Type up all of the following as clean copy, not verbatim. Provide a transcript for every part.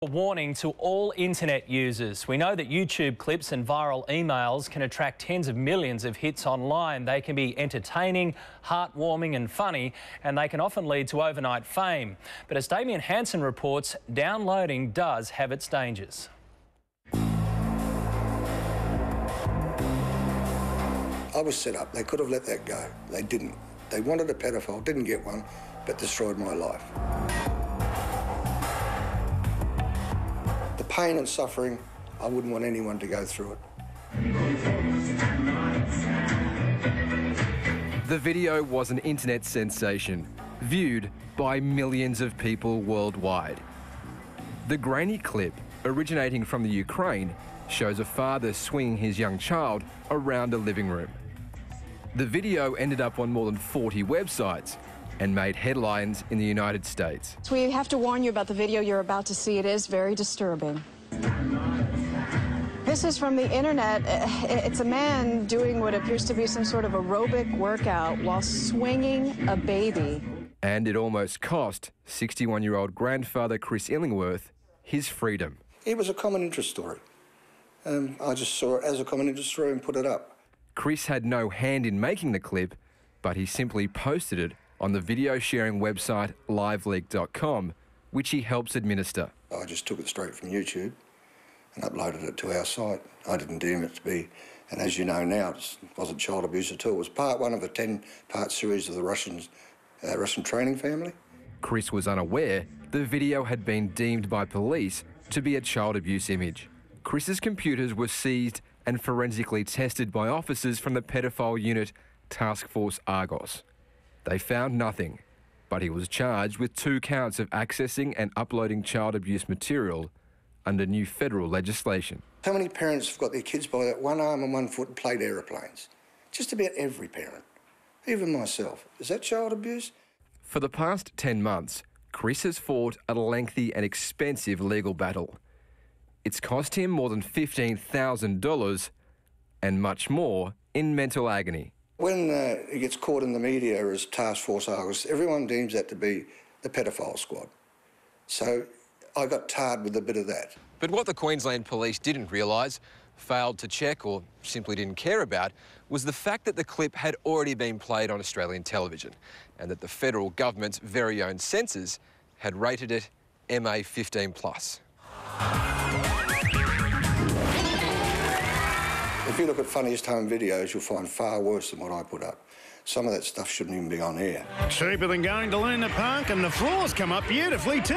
A warning to all internet users. We know that YouTube clips and viral emails can attract tens of millions of hits online. They can be entertaining, heartwarming and funny, and they can often lead to overnight fame. But as Damien Hansen reports, downloading does have its dangers. I was set up. They could have let that go. They didn't. They wanted a pedophile, didn't get one, but destroyed my life. The pain and suffering, I wouldn't want anyone to go through it. The video was an internet sensation, viewed by millions of people worldwide. The grainy clip, originating from the Ukraine, shows a father swinging his young child around a living room. The video ended up on more than 40 websites and made headlines in the United States. So we have to warn you about the video you're about to see. It is very disturbing. This is from the internet. It's a man doing what appears to be some sort of aerobic workout while swinging a baby. And it almost cost 61-year-old grandfather Chris Illingworth his freedom. It was a common interest story. I just saw it as a common interest story and put it up. Chris had no hand in making the clip, but he simply posted it on the video sharing website Liveleaks.com, which he helps administer. I just took it straight from YouTube and uploaded it to our site. I didn't deem it to be, and as you know now, it wasn't child abuse at all. It was part one of a 10-part series of the Russian training family. Chris was unaware the video had been deemed by police to be a child abuse image. Chris's computers were seized and forensically tested by officers from the pedophile unit Task Force Argos. They found nothing, but he was charged with 2 counts of accessing and uploading child abuse material under new federal legislation. How many parents have got their kids by that one arm and one foot and played aeroplanes? Just about every parent, even myself. Is that child abuse? For the past 10 months, Chris has fought a lengthy and expensive legal battle. It's cost him more than $15,000 and much more in mental agony. When he gets caught in the media as Task Force Argos, everyone deems that to be the pedophile squad. So I got tarred with a bit of that. But what the Queensland Police didn't realise, failed to check or simply didn't care about, was the fact that the clip had already been played on Australian television and that the federal government's very own censors had rated it MA 15+. If you look at funniest home videos, you'll find far worse than what I put up. Some of that stuff shouldn't even be on air. Cheaper than going to Luna Park, and the floors come up beautifully too.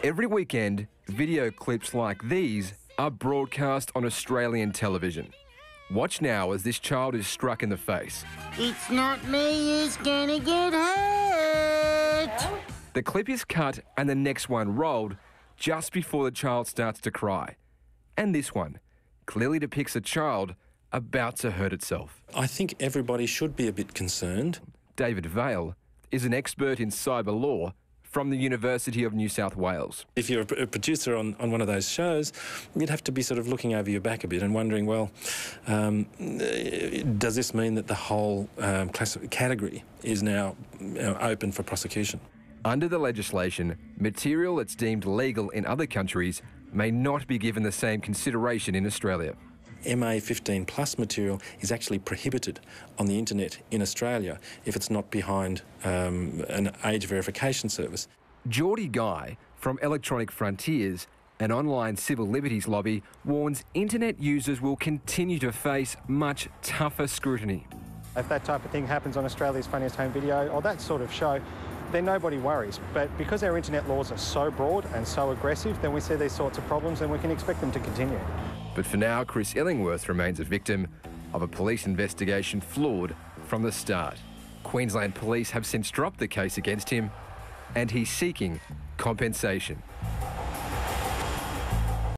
Every weekend, video clips like these are broadcast on Australian television. Watch now as this child is struck in the face. It's not me who's gonna get hurt. The clip is cut and the next one rolled just before the child starts to cry. And this one clearly depicts a child about to hurt itself. I think everybody should be a bit concerned. David Vale is an expert in cyber law from the University of New South Wales. If you're a producer on one of those shows, you'd have to be sort of looking over your back a bit and wondering, well, does this mean that the whole category is now open for prosecution? Under the legislation, material that's deemed legal in other countries may not be given the same consideration in Australia. MA 15+ material is actually prohibited on the internet in Australia if it's not behind an age verification service. Geordie Guy from Electronic Frontiers, an online civil liberties lobby, warns internet users will continue to face much tougher scrutiny. If that type of thing happens on Australia's Funniest Home Video or that sort of show, then nobody worries. But because our internet laws are so broad and so aggressive, then we see these sorts of problems and we can expect them to continue. But for now, Chris Illingworth remains a victim of a police investigation flawed from the start. Queensland Police have since dropped the case against him and he's seeking compensation.